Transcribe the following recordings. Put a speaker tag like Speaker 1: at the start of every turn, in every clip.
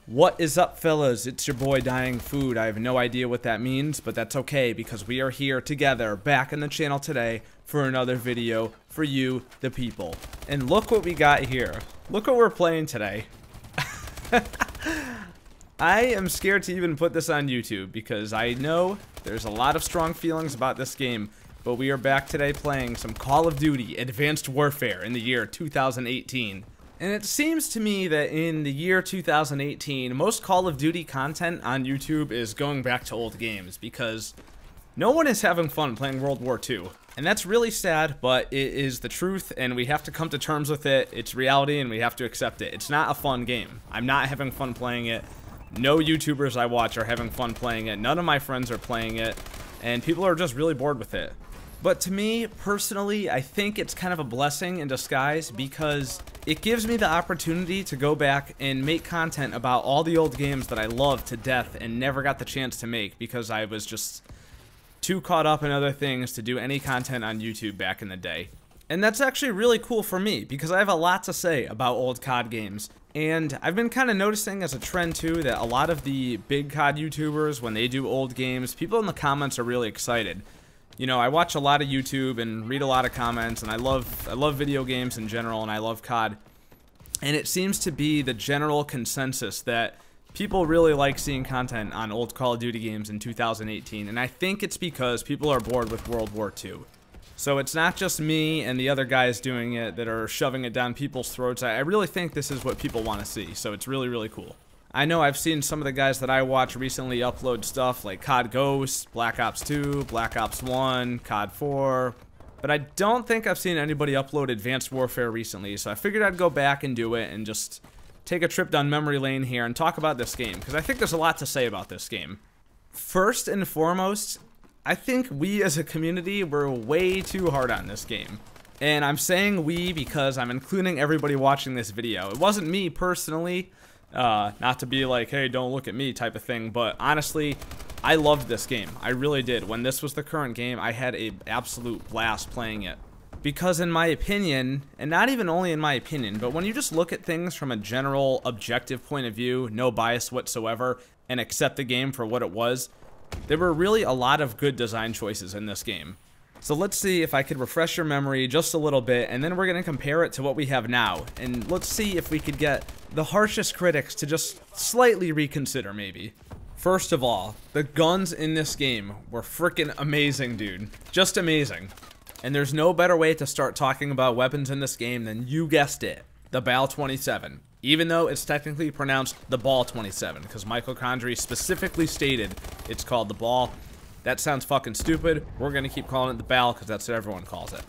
Speaker 1: What is up, fellas? It's your boy Dying Food. I have no idea what that means, but that's okay because we are here together back on the channel today for another video for you, the people. And look what we got here. Look what we're playing today. I am scared to even put this on YouTube because I know there's a lot of strong feelings about this game, but we are back today playing some Call of Duty Advanced Warfare in the year 2018. And it seems to me that in the year 2018, most Call of Duty content on YouTube is going back to old games because no one is having fun playing World War II. And that's really sad, but it is the truth, and we have to come to terms with it. It's reality, and we have to accept it. It's not a fun game. I'm not having fun playing it. No YouTubers I watch are having fun playing it. None of my friends are playing it, and people are just really bored with it. But to me, personally, I think it's kind of a blessing in disguise because it gives me the opportunity to go back and make content about all the old games that I love to death and never got the chance to make because I was just too caught up in other things to do any content on YouTube back in the day. And that's actually really cool for me because I have a lot to say about old COD games. And I've been kind of noticing as a trend too that a lot of the big COD YouTubers, when they do old games, people in the comments are really excited. You know, I watch a lot of YouTube and read a lot of comments, and I love video games in general, and I love COD. And it seems to be the general consensus that people really like seeing content on old Call of Duty games in 2018, and I think it's because people are bored with World War II. So it's not just me and the other guys doing it that are shoving it down people's throats. I really think this is what people want to see, so it's really, really cool. I know I've seen some of the guys that I watch recently upload stuff like COD Ghost, Black Ops 2, Black Ops 1, COD 4, but I don't think I've seen anybody upload Advanced Warfare recently, so I figured I'd go back and do it and just take a trip down memory lane here and talk about this game, because I think there's a lot to say about this game. First and foremost, I think we as a community were way too hard on this game. And I'm saying we because I'm including everybody watching this video. It wasn't me personally. Not to be like, hey, don't look at me type of thing, but honestly, I loved this game. I really did. When this was the current game, I had an absolute blast playing it. Because in my opinion, and not even only in my opinion, but when you just look at things from a general objective point of view, no bias whatsoever, and accept the game for what it was, there were really a lot of good design choices in this game. So let's see if I could refresh your memory just a little bit, and then we're going to compare it to what we have now. And let's see if we could get the harshest critics to just slightly reconsider, maybe. First of all, the guns in this game were freaking amazing, dude. Just amazing. And there's no better way to start talking about weapons in this game than, you guessed it, the BAL-27. Even though it's technically pronounced the Ball-27, because Michael Condrey specifically stated it's called the Ball. That sounds fucking stupid. We're gonna keep calling it the BAL because that's what everyone calls it.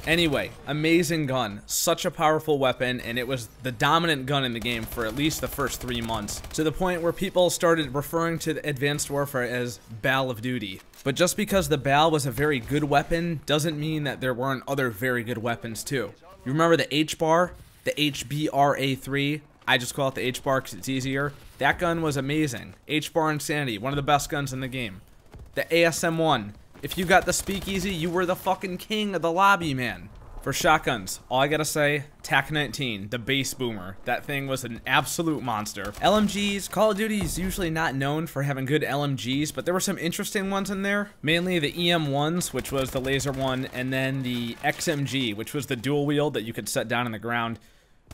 Speaker 1: Anyway, amazing gun. Such a powerful weapon, and it was the dominant gun in the game for at least the first 3 months, to the point where people started referring to Advanced Warfare as BAL of Duty. But just because the BAL was a very good weapon doesn't mean that there weren't other very good weapons too. You remember the H-Bar? The HBR-A3? I just call it the H-Bar because it's easier. That gun was amazing. H-Bar Insanity, one of the best guns in the game. The ASM-1. If you got the Speakeasy, you were the fucking king of the lobby, man. For shotguns, all I gotta say, TAC-19, the base boomer. That thing was an absolute monster. LMGs, Call of Duty is usually not known for having good LMGs, but there were some interesting ones in there. Mainly the EM1s, which was the laser one, and then the XMG, which was the dual wield that you could set down on the ground.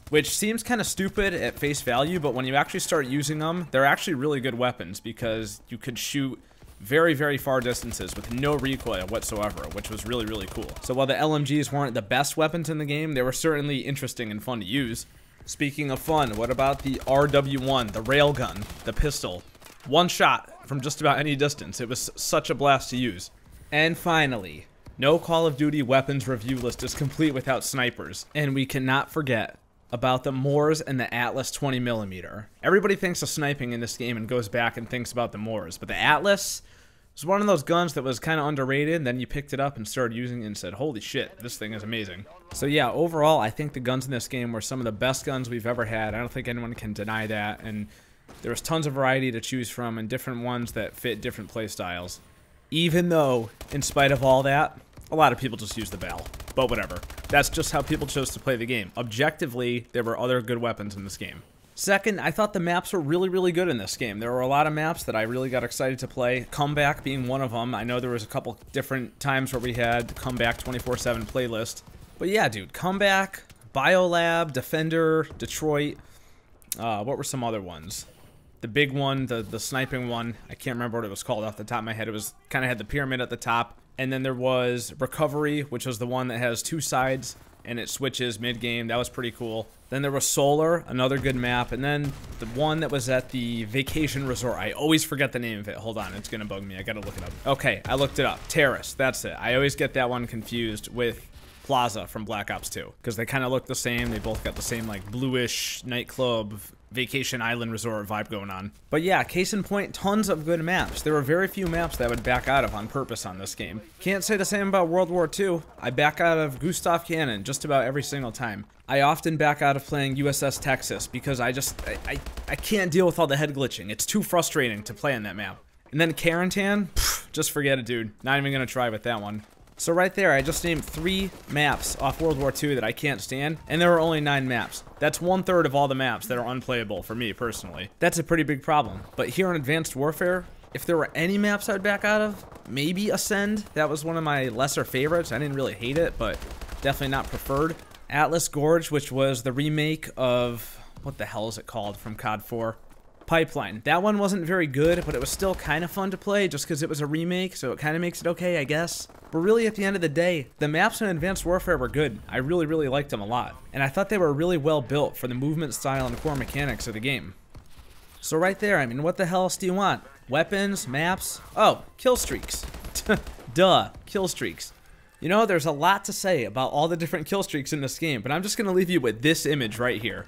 Speaker 1: Which seems kind of stupid at face value, but when you actually start using them, they're actually really good weapons because you could shoot very, very far distances with no recoil whatsoever, which was really, really cool. So while the LMGs weren't the best weapons in the game, they were certainly interesting and fun to use. Speaking of fun, what about the RW1, the railgun, the pistol? One shot from just about any distance. It was such a blast to use. And finally, no Call of Duty weapons review list is complete without snipers. And we cannot forget about the Moors and the Atlas 20mm. Everybody thinks of sniping in this game and goes back and thinks about the Moors, but the Atlas was one of those guns that was kind of underrated, and then you picked it up and started using it and said, holy shit, this thing is amazing. So yeah, overall, I think the guns in this game were some of the best guns we've ever had. I don't think anyone can deny that, and there was tons of variety to choose from and different ones that fit different play styles. Even though, in spite of all that, a lot of people just use the BAL. But whatever. That's just how people chose to play the game. Objectively, there were other good weapons in this game. Second, I thought the maps were really, really good in this game. There were a lot of maps that I really got excited to play. Comeback being one of them. I know there was a couple different times where we had Comeback 24/7 playlist. But yeah, dude, Comeback, Biolab, Defender, Detroit. What were some other ones? The big one, the sniping one. I can't remember what it was called off the top of my head. It was kind of had the pyramid at the top. And then there was Recovery, which was the one that has two sides and it switches mid-game. That was pretty cool. Then there was Solar, another good map. And then the one that was at the vacation resort. I always forget the name of it. Hold on, it's gonna bug me. I gotta look it up. Okay, I looked it up. Terrace, that's it. I always get that one confused with Plaza from Black Ops 2 because they kind of look the same. They both got the same like bluish nightclub vacation island resort vibe going on. But yeah, case in point, tons of good maps. There were very few maps that I would back out of on purpose on this game. Can't say the same about World War II. I back out of Gustav Cannon just about every single time. I often back out of playing USS Texas because I can't deal with all the head glitching. It's too frustrating to play on that map. And then Carentan, just forget it, dude. Not even gonna try with that one. So right there, I just named 3 maps off World War II that I can't stand, and there are only 9 maps. That's 1/3 of all the maps that are unplayable for me, personally. That's a pretty big problem. But here in Advanced Warfare, if there were any maps I'd back out of, maybe Ascend. That was one of my lesser favorites. I didn't really hate it, but definitely not preferred. Atlas Gorge, which was the remake of, what the hell is it called from COD 4? Pipeline. That one wasn't very good, but it was still kind of fun to play just because it was a remake, so it kind of makes it okay, I guess. But really, at the end of the day, the maps in Advanced Warfare were good. I really, really liked them a lot. And I thought they were really well built for the movement style and core mechanics of the game. So right there, I mean, what the hell else do you want? Weapons, maps, oh, kill streaks. Duh, kill streaks. You know, there's a lot to say about all the different kill streaks in this game, but I'm just going to leave you with this image right here.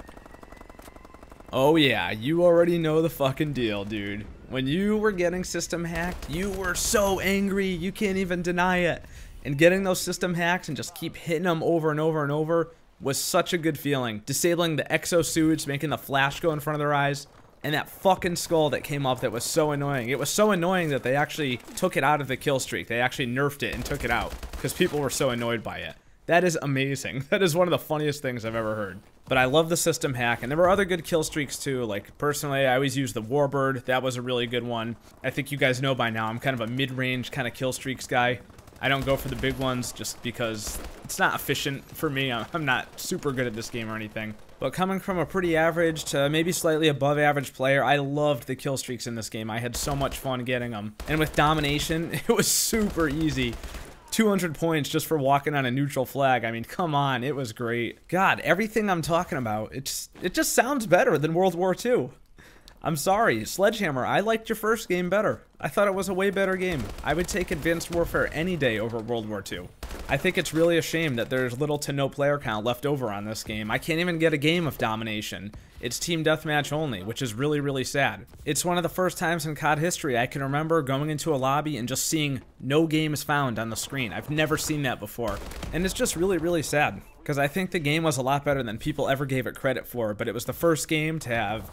Speaker 1: Oh yeah, you already know the fucking deal, dude. When you were getting system hacked, you were so angry, you can't even deny it. And getting those system hacks and just keep hitting them over and over and over was such a good feeling. Disabling the exosuits, making the flash go in front of their eyes, and that fucking skull that came up that was so annoying. It was so annoying that they actually took it out of the kill streak. They actually nerfed it and took it out because people were so annoyed by it. That is amazing. That is one of the funniest things I've ever heard. But I love the system hack, and there were other good kill streaks too. Like, personally, I always use the Warbird. That was a really good one. I think you guys know by now, I'm kind of a mid-range kind of kill streaks guy. I don't go for the big ones just because it's not efficient for me. I'm not super good at this game or anything. But coming from a pretty average to maybe slightly above average player, I loved the kill streaks in this game. I had so much fun getting them. And with domination, it was super easy. 200 points just for walking on a neutral flag. I mean, come on, it was great. God, everything I'm talking about, it just sounds better than World War II. I'm sorry, Sledgehammer, I liked your first game better. I thought it was a way better game. I would take Advanced Warfare any day over World War II. I think it's really a shame that there's little to no player count left over on this game. I can't even get a game of domination. It's team deathmatch only, which is really, really sad. It's one of the first times in COD history I can remember going into a lobby and just seeing no games found on the screen. I've never seen that before. And it's just really, really sad. Because I think the game was a lot better than people ever gave it credit for, but it was the first game to have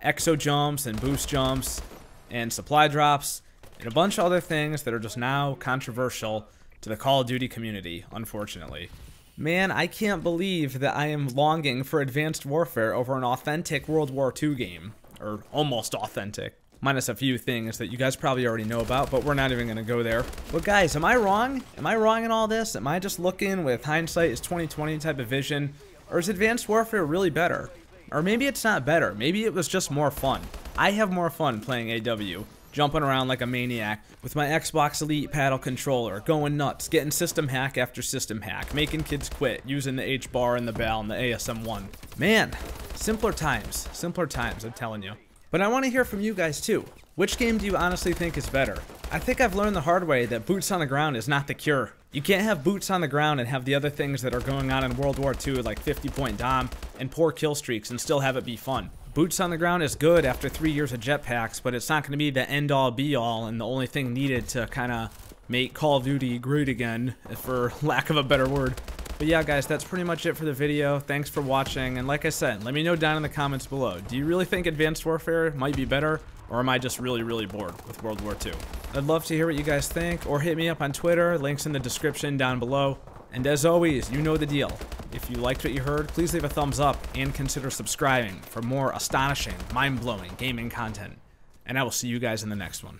Speaker 1: exo jumps and boost jumps and supply drops and a bunch of other things that are just now controversial to the Call of Duty community, unfortunately. Man, I can't believe that I am longing for Advanced Warfare over an authentic World War II game. Or almost authentic. Minus a few things that you guys probably already know about, but we're not even going to go there. But guys, am I wrong? Am I wrong in all this? Am I just looking with hindsight is 2020 type of vision? Or is Advanced Warfare really better? Or maybe it's not better. Maybe it was just more fun. I have more fun playing AW. Jumping around like a maniac with my Xbox Elite paddle controller, going nuts, getting system hack after system hack, making kids quit, using the H-bar and the BAL and the ASM-1. Man, simpler times, I'm telling you. But I want to hear from you guys too. Which game do you honestly think is better? I think I've learned the hard way that boots on the ground is not the cure. You can't have boots on the ground and have the other things that are going on in World War II like 50-point dom and poor kill streaks and still have it be fun. Boots on the ground is good after 3 years of jetpacks, but it's not going to be the end-all be-all and the only thing needed to kind of make Call of Duty great again, for lack of a better word. But yeah, guys, that's pretty much it for the video. Thanks for watching, and like I said, let me know down in the comments below. Do you really think Advanced Warfare might be better, or am I just really, really bored with World War II? I'd love to hear what you guys think, or hit me up on Twitter. Links in the description down below. And as always, you know the deal. If you liked what you heard, please leave a thumbs up and consider subscribing for more astonishing, mind-blowing gaming content. And I will see you guys in the next one.